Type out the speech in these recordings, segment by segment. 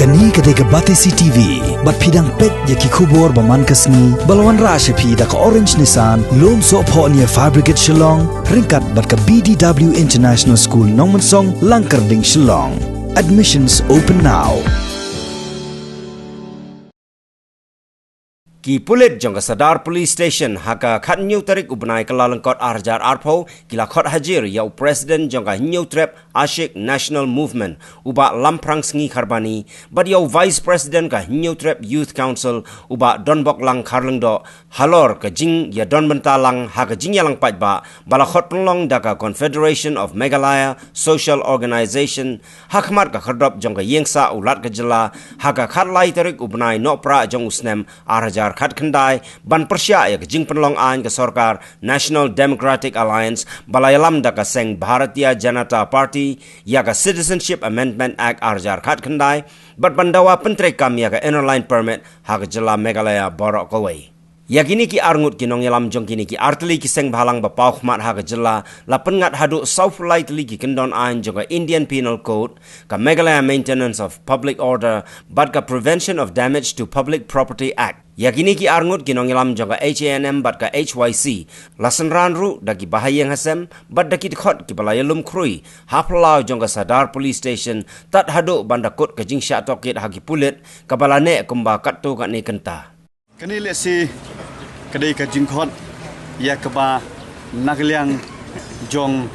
Kani kadega Batesi TV, bat pidang pet yaki kubor baman kasni, balawan rasha pi da ka Orange Nissan, lom so po niya Fabricate Shillong, ringkat bat ka BDW International School Nongmansong, Langkarding Shillong. Admissions open now. Ki pulit jong Sadar Police Station haka khat new tarik ubnai kalalangkot arjar arpo kila khot hajir yau President jong new trap Ashik National Movement uba lamprang sngi kharbani but yau Vice President ka new trap Youth Council uba donbok lang kharlang do halor ka jing ya don bentalang haka jing yalang patba bala khot penglong daka Confederation of Meghalaya Social Organization hakmat ka khardop jong yengsa ulat ka jela haka khat lai tarik ubnai no pra jong usnem arjar khat khandai ban persya ya jing penlong an ke sarkar National Democratic Alliance balayalam da ka seng Bharatiya Janata Party ya ka Citizenship Amendment Act arjar khat khandai bat bandawa pentre kam ya ka inner line permit ha ka jela Meghalaya borok kawai yakini ki arngut kinong yalam jong kini ki artli ki seng bhalang ba pau khmat ha ka jela la pengat hadu south light li ki kendon an jong Indian Penal Code ka Meghalaya Maintenance of Public Order but ka Prevention of Damage to Public Property Act yakini ki arngut kinong yalam jong HANM but ka HYC lasan ranru dagi bahayang hasem but daki khot ki balayalum krui haplau jong Sadar Police Station tat hadu bandakut ka jing sya tokit hagi pulit ka balane kumba kattu ka ni kenta kani lesi kadai ka jingkhot ya keba nagliang jong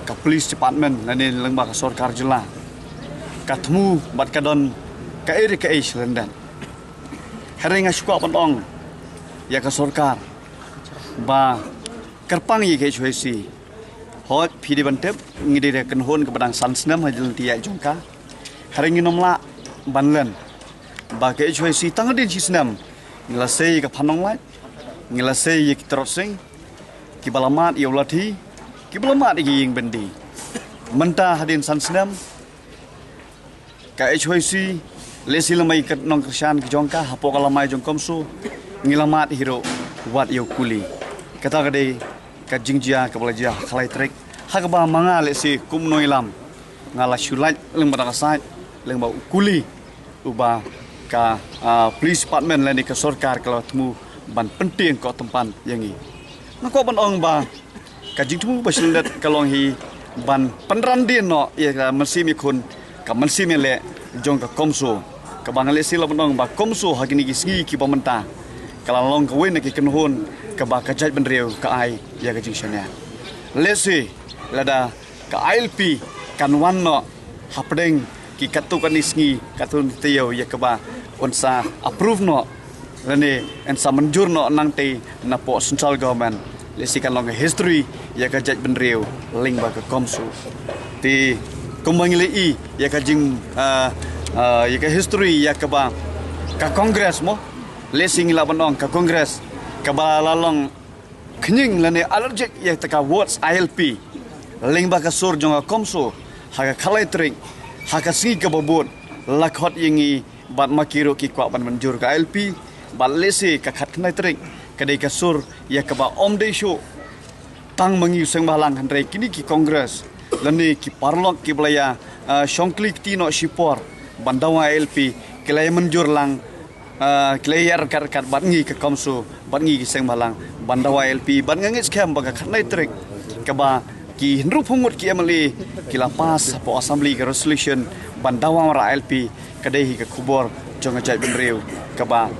ka police department lani lengba ka sarkar jela kathmu bat kadon ka eri ka ish lendan heringa shukwa pandong ya ka sarkar ba kerpang ye ke HYC hot phidi bantep ngide kan hon ke badang sansnam hajil tiya jongka heringi nomla banlen ba ke HYC tangdin sisnam ngilasei ka phanong lai ngilasei ki trosing ki balamat i ulati ki balamat i ying bendi menta hadin sansnam ka HYC lesi lamai kat nong krisyan ki jongka hapo kalamai jongkomsu ngilamat hero wat yo kuli kata kade ka jingjia ka balaja khalai trek hakba manga lesi kumno ilam ngala syulat leng badakasai leng ba kuli uba ka police department lani ka sarkar kalau temu ban penting ko tempat yang ni nako ban ong ba ka jingtu basindat kalong hi ban panran din no ya ka mensi mi kun ka mensi mi le jong ka komso ka bangale sila ban ong ba komso hagini ki sgi ki pamenta kalau long ka wen ki kenhon ka ba ka jaj ban reu ka ai ya ka jingshania lesi lada ka ILP kan wan no hapdeng ki katu kan isngi katun teo ya ka ba onsa approve no lane and sa manjur no nang te na po central government lesikan long history ya ka jaj benreu ling ba ka komsu ti kumangile i ya ka jing ya ka history ya ka ba ka congress mo lesing la banong ka congress ka ba lalong knying lane allergic ya ta ka words ILP ling ba ka sur jong ka komsu ha ka khalai tring ha ka si ka babot lakhot yingi bat makiro ki kwa ban manjur ka LP bat lese ka khat knai trik kadai ka sur ya ka ba omde show tang mangi seng balang handrai kini ki congress lani ki parlok ki blaya shongklik tino shipor bandawa LP kelai manjur lang kleyer kat bat ngi ka komso bat ngi ki seng balang bandawa LP ban ngangit scam ba ka khnai trik ka ba ki hinru phungut ki amali ki la pas po assembly ka resolution bandawa ra LP kadai ka kubor jong ajai benreu ka ba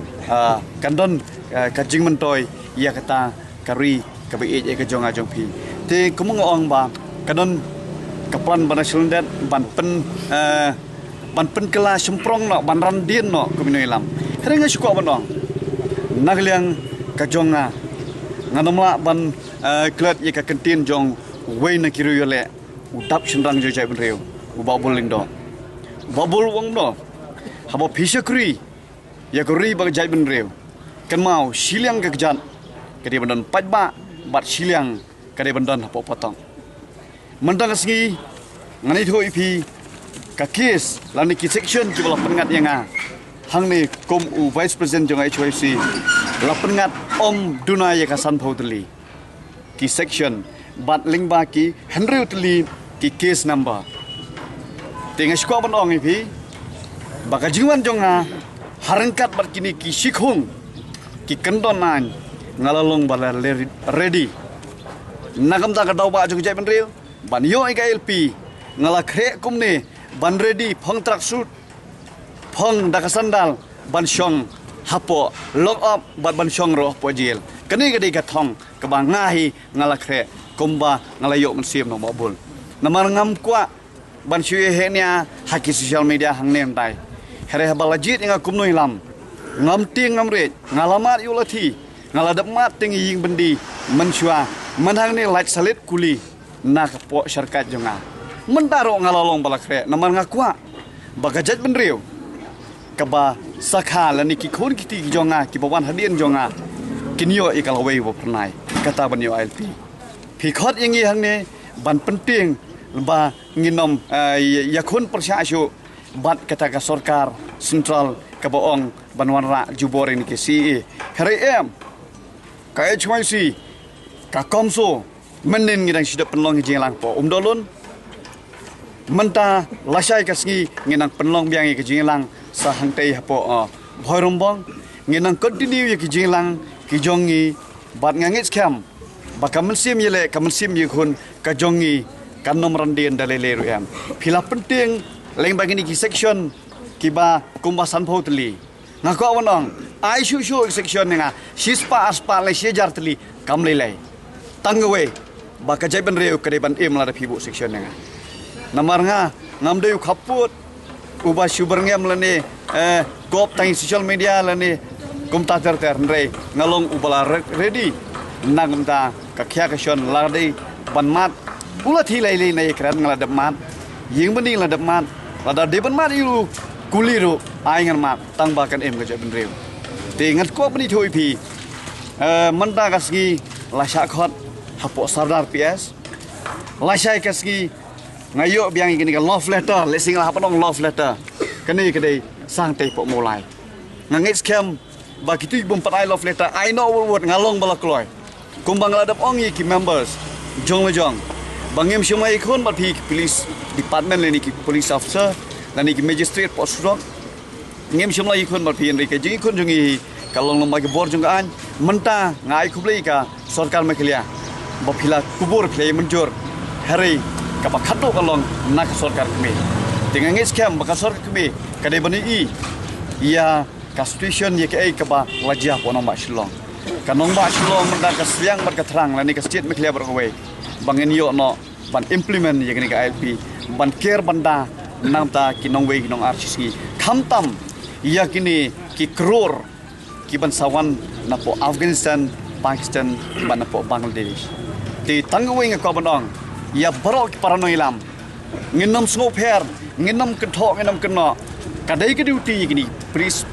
kandon ka jing mentoy ya kata kari ka be e ka jong ajong pi te kumung ong ba kadon ka plan ban nasional ban pen kala semprong no ban randin no kuminoilam krenga syuko banong nagliang ka jonga nganomla ban klat ye ka kentin jong wei na kiru yole udap shenrang jai benreu ubabul lindo babul wong no habo phishakri ya kori bag jai benreu kan mau siliang ka kejat kadi bandon pajba bat siliang kadi bandon hapo potong mendang sengi ngani tho ipi ka case lani ki section ki bala pengat yang hang ni kom u vice president jong HYC la pengat om duna ya kasan phautli ki section bat lingba ki henry utli ki case number tinga skwa ban ong ipi baka jingan jonga harangkat berkini ki sikhung ki kendonan ngalalong bala ready nagam ta ka daw ba jong jai ban real ban yo ka LP ngala kre kumne ban ready phong track suit phong daka sandal ban syong hapo lock up ban syong ro po jil kani gadi ka thong ka ba ngahi ngala kre kumba ngala yo man sim no mobul namar ngam kwa ban syue he nya haki social media hang nem tai here balajit nga kumnoi lam ngam ting ngam re ngalamat yulati ngaladap mat ting ying bendi mensyua menhang ni like salit kuli nak po syarikat jonga mentaro ngalalong balakre namar ngakwa bagajat benriu kaba sakha lani ki khon kiti jonga ki bawan hadien jonga kinyo ikalawei bo pernai kata banyo LP phikhot yangi hang ne ban penting ba nginom yakun persyaasyu bat kata ka sarkar sentral ka boong banwanra jubor ini ke CE KRM KHYC ka komso menen ngidang sidap penlong jinglang po dolun menta lasai kasgi nginang penlong biang ke jinglang sa hangtai hapo bhoirombong nginang continue ke jinglang ki jongi bat ngangit scam bakamen sim yele kamen sim yikun ka jongi kanom randien dalele ruam pila penting leng bagi ni ki section kiba kumbasan photli ngako wanong ai shu section nga sispa aspa le sejar tli kamlelai tangwe baka jai ban reu kade ban em la da phibu section nga namar nga ngamdeu khaput uba subar ngam lane gop tang social media lane kumta ter re ngalong ubala ready nangumta ka khya ka shon la dei ban mat ula thi lai lai nei kran ngala dap mat ying bani la dap mat la da de ban mat yu kuliru ai ngan mat tang ba kan em ka jai ban reu te ngat ko bani thoi phi manta kasgi la sha khot hapo sardar PS la sha kasgi ngayo biang ini kan love letter lesing lah apa dong love letter kani kedai sang tei po mulai ngangit scam bagi tu bom patai love letter I know what ngalong bala kloy kumbang ladap ong ki members jong lejong bangem shumai khon bat phi police department leni ki police officer lani ki magistrate po sudok ngem shumai khon bat phi en ke jingi khon jungi kalong lomba ke bor jong an menta ngai khublei ka sarkar meklia bapila kubur play menjur hari kapa khato kalong nak sarkar kami dengan ngis kem baka sarkar kami kadai bani ia ka situation ye ke kapa wajah ponong ba shilong kanong ba shilong menda ka siang bar ka thrang lani ka state meklia bar we bangin yo no ban implement ye ke LP ban care banda namta kinong we kinong RCC khamtam ia kini ki kror ki ban sawan na po Afghanistan Pakistan ban po Bangladesh ti tangwe ngako banong ya barok parano ilam nginom snopher nginom kenthok nginom kena kadai ke duty gini police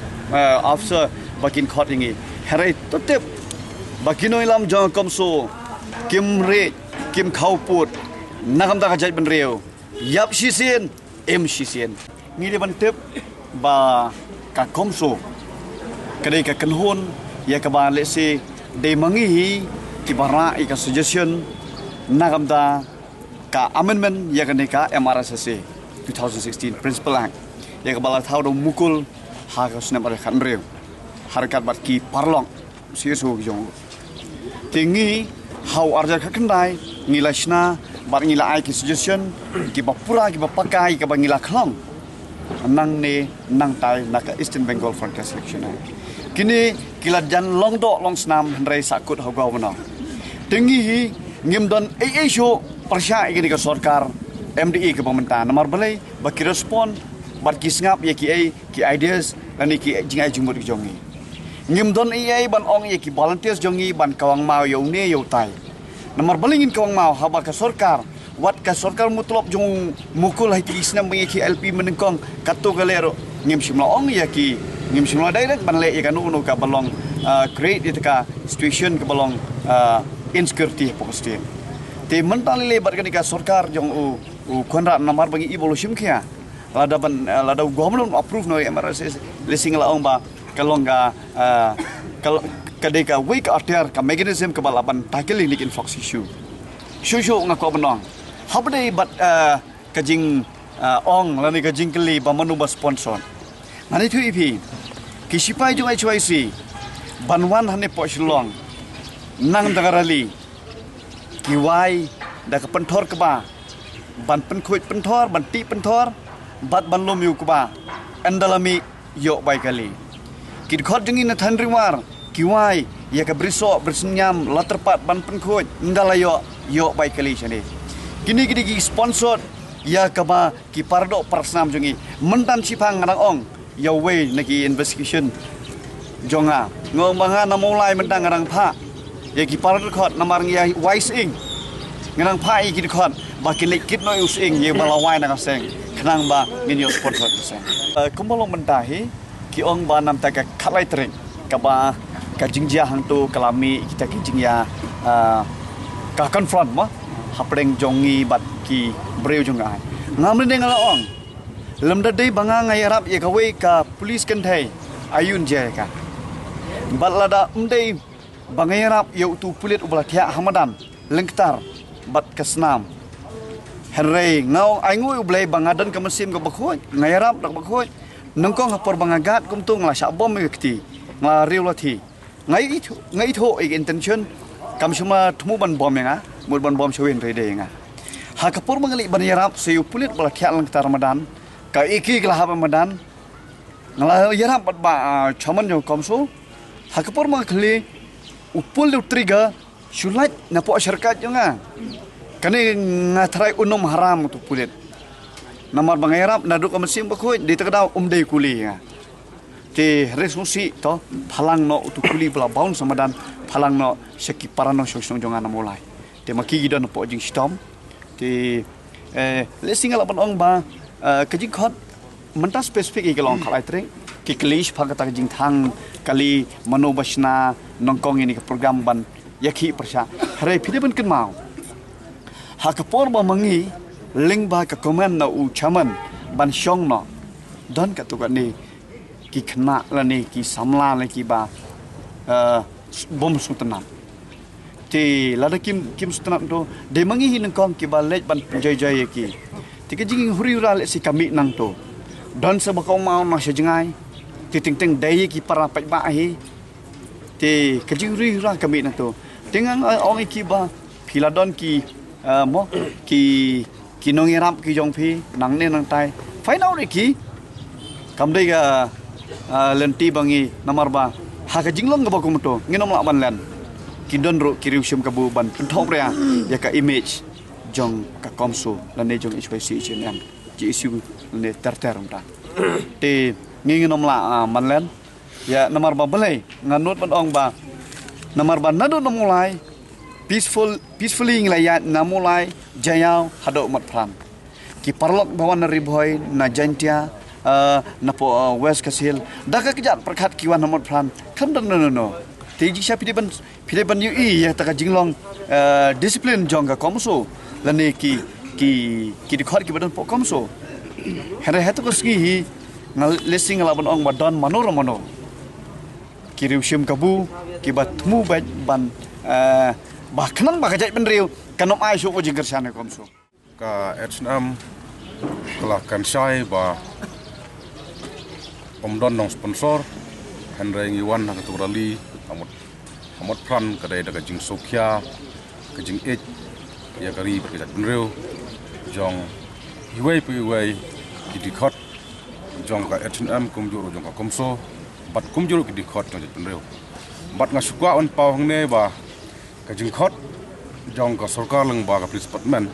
officer bakin khot ingi herai totep bakino ilam jong komso kim re kim khauput nagam da jai ban reu yap sisen em sisen ngi de ban tep ba ka komso kadai ka kenhon ya ka ba lese de mangi ki bara ika suggestion nagam da ka amendment ya ka MRSSA 2016 Principal Act ya ka bala thau do mukul ha ka sna bar khan reu harakat bat ki parlong sirsu jong tingi hau arjar ka kendai ngila sna bar ngila ai ki suggestion ki bapura ki bapakai ka bangila khlong nang ne nang tai naka Eastern Bengal Frontier Selection kini kila jan long do long snam rei sakut hau gaw bana tingi ngim don show persya ini ke sarkar MDE ke pemerintah nomor balai bagi respon bagi sengap ya ki ideas dan ki jingai jumur jongi ngim don ban ong ya ki volunteers jongi ban kawang mau yo ne yo tai nomor balai ngin kawang mau haba ke sarkar wat ke sarkar mutlop jong mukul hai tisna mengi ki LP menengkong katu galero ngim simla ong ya ki ngim simla direct ban le ya kanu no ka balong create itu ka situation ke balong insecurity pokostia te mental lebar kan ka sarkar jong u konra namar bagi evolution kia lada government approve no MRSS lesing la ong ba kalong ga kalau kadeka week after ka mechanism ka balaban tackle ni in fox issue shushu ngako benong habdei bat kajing ong lani kajing keli ba manu ba sponsor Mani tu ipi kisipai jung HYC banwan hane po shilong nang dagarali kiwai da ka penthor ka ba ban penkhoi penthor ban ti penthor bat ban lom yu ka ba andalami yo bai kali kid khot jung in than riwar kiwai ya ka briso bersenyam laterpat ban penkhoi ndalayo yo bai kali chane kini ki sponsor ya ka ba ki pardo prasnam jungi mentan sipang ngarang ong ya we nagi investigation jonga ngomanga namulai mentang ngarang pha ya ki pardo khot namarang ya wise ing ngarang pha i ki khot ba ki lekit no us ing ye balawai na seng khnang ba min yo sponsor seng kumolong mentahi ki ong ba nam ta ka khalai treng ka ba ka jingjia hang tu kalami kita ki jingya ka confront ma hapreng jongi bat ki breu jonga ngamle deng ala ong lemda dei banga ngai arab ye kawe ka police kan thai ayun je ka balada umdei bangai arab ye tu pulit ubla thia hamadan lengktar bat kasnam henrei ngau ai ngui ublai bangadan ka mesim ka bakhoi ngai arab dak bakhoi nongkong hapor bangagat kumtung la sabom mekti nga riulati ngai tho ik intention kam suma thmu ban bom nga mul ban bom showin rede nga ha kapur bangali ban yarap seyu pulit bala khia lengktar ramadan ka iki klah ramadan ngala yarap bat ba chaman jo komso ha kapur mangkli upul trigger sulat na po syarikat jo nga kani ngatrai unum haram tu pulit namar bangayarap naduk mesim bakhoi di tegadaw umdei kuli nga ti resolusi to phalang no tu kuli bala baun samadan phalang no seki parano sosong jonga na mulai te maki gidon po jing stom ti lesingala ban ong ba kajing khot menta spesifik i kalong khalai treng ki klish phagata jing thang kali manobasna nongkong ini ke program ban yakhi persha hare phide ban kin mau ha kapor ba mangi ling ba ka komen na u chaman ban shong no don ka tu ka ni ki khna la ni ki samla la ki ba bom sutana ti lada kim sutana to de mangi hin kong ki ba lej ban jay ki ti ka jing huri ura le si kami nang to don sa ba kong mau na sejngai ti ting ting dai ki para pai ba hi ti ka jing huri ura kami nang to tingang ong ki ba philadon ki mo ki nong yarap ki jong phi nang ne nang tai phai nau re ki kam dei ga lenti bangi namar ba ha ka jinglong ga ba ko moto nginom la ban len ki don ro ki riu sim ka bu ban thong rea ya ka image jong ka komso la ne jong HYC chnm ji isu ne ter ta te nginom la man len ya namar ba belai nganut ban ong ba namar ba nadu namulai peacefully nglayat namulai jayau hado mat pram ki parlok bawan riboy na jantia na po west kasil daka kejat perkhat kiwan namot pram kam dan no teji sya pide ban yu ya taka jinglong disiplin jongga komso lane ki dikhot ki badan po komso hare hatu ko ski ngal lesing la ban ong badan manoro ki riusim kabu ki batmu ban bahkan bakajai penriu kanom ai su uji gersane komso ka H&M kala kan sai ba omdon nong sponsor henreng iwan na katurali amot pran kadai daga jing sokya ka jing et ya kari bakajai penriu jong hiwai piwai ki dikhot jong ka H&M kumjuru jong ka komso bat kumjuru ki dikhot jong penriu bat ngasukwa on pau hangne ba kajing khot jong ka sarkar lang ba ka police department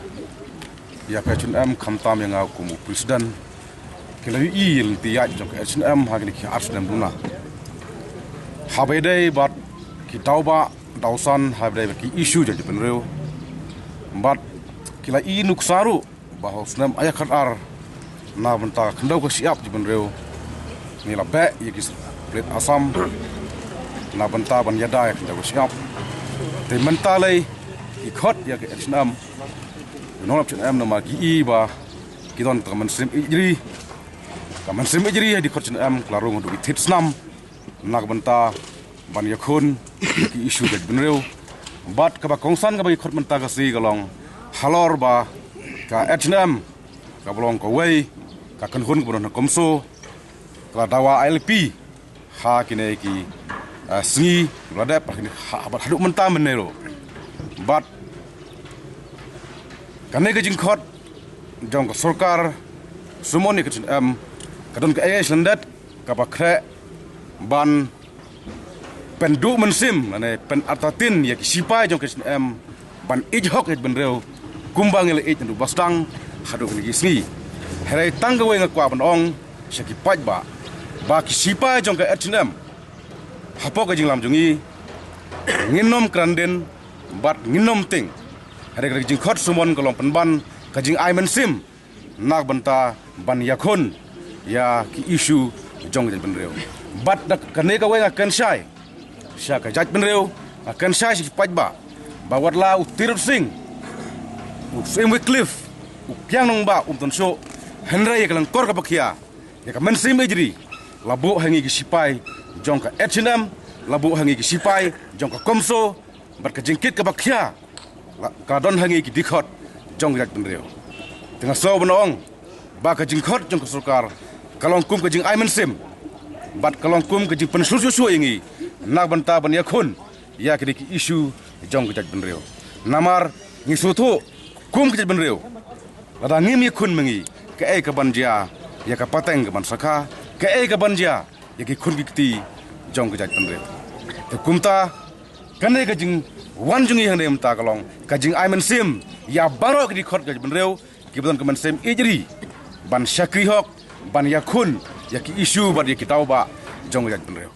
ya ka H&M khamtam yang aku mu presiden kelawi il tiya jong ka H&M ha ki ars dan duna habedai bat ki tauba dausan habedai ki issue jadi penreu bat kila i nuksaru bahwa snam ayakat ar na benta khendau ka siap di penreu ni la ba ya ki plate asam na benta ban yada ya khendau ka siap te mentalai ikot ya ke H&M nolap H&M nama gi ba kidon kaman sim ijri di kot H&M klarung du tit snam nak benta ban yakun ki issue ke benreu bat ka ba kongsan ka ba ikot benta ka si galong halor ba ka H&M ka bolong ka wei ka kan hun ka komso kala dawa LP ha kini ki sengi berada pakini haduk mentah menero but kane ke jingkhot jong ka sarkar sumoni ke kadon ke AS landat ka pakre ban pendu mensim ane pen atatin ya ki sipai jong ke ban ijhok et benreu kumbang ele et ndu bastang haduk ni sengi herai tanggawe ngakwa banong syaki pajba ba ki sipai jong ke H&M hapok jing lam jungi nginom kranden bat nginom ting hari ka jing khot sumon kolong penban ka jing ai mensim nak banta ban yakun ya ki isu jong jin benreu bat dak kane ka wenga kan sai sya ka jaj benreu akan sai si pajba bawat la utirut sing Sam Wycliffe ukyang nong ba ton so henry ka lang kor ka pakia ya ka mensim ejri labo hangi ki sipai jong ka H&M labu hangi ki sipai jong ka komso bat ka jingkit ka bakhya ka don hangi ki dikhot jong jat benreu tengah so benong ba ka jingkhot jong ka sarkar kalong kum ka jing ai mensim bat kalong kum ka jing pensusu ingi nak banta ban yakun ya ki isu jong jat benreu namar ngi sutu kum ka jat benreu lada ngim yakun mengi ka ai ka banja ya ka pateng ka ban sakha ka ai ka banja ya ki kun ki jong ka jat benreu kumta kane ka jing wan jungi hang dem ta kalong ka jing ai mensim ya barok di khot ka benreu ki bodon ka mensim ejri ban syakri hok ban yakun ya ki isu bad ya ki tauba jong jat benreu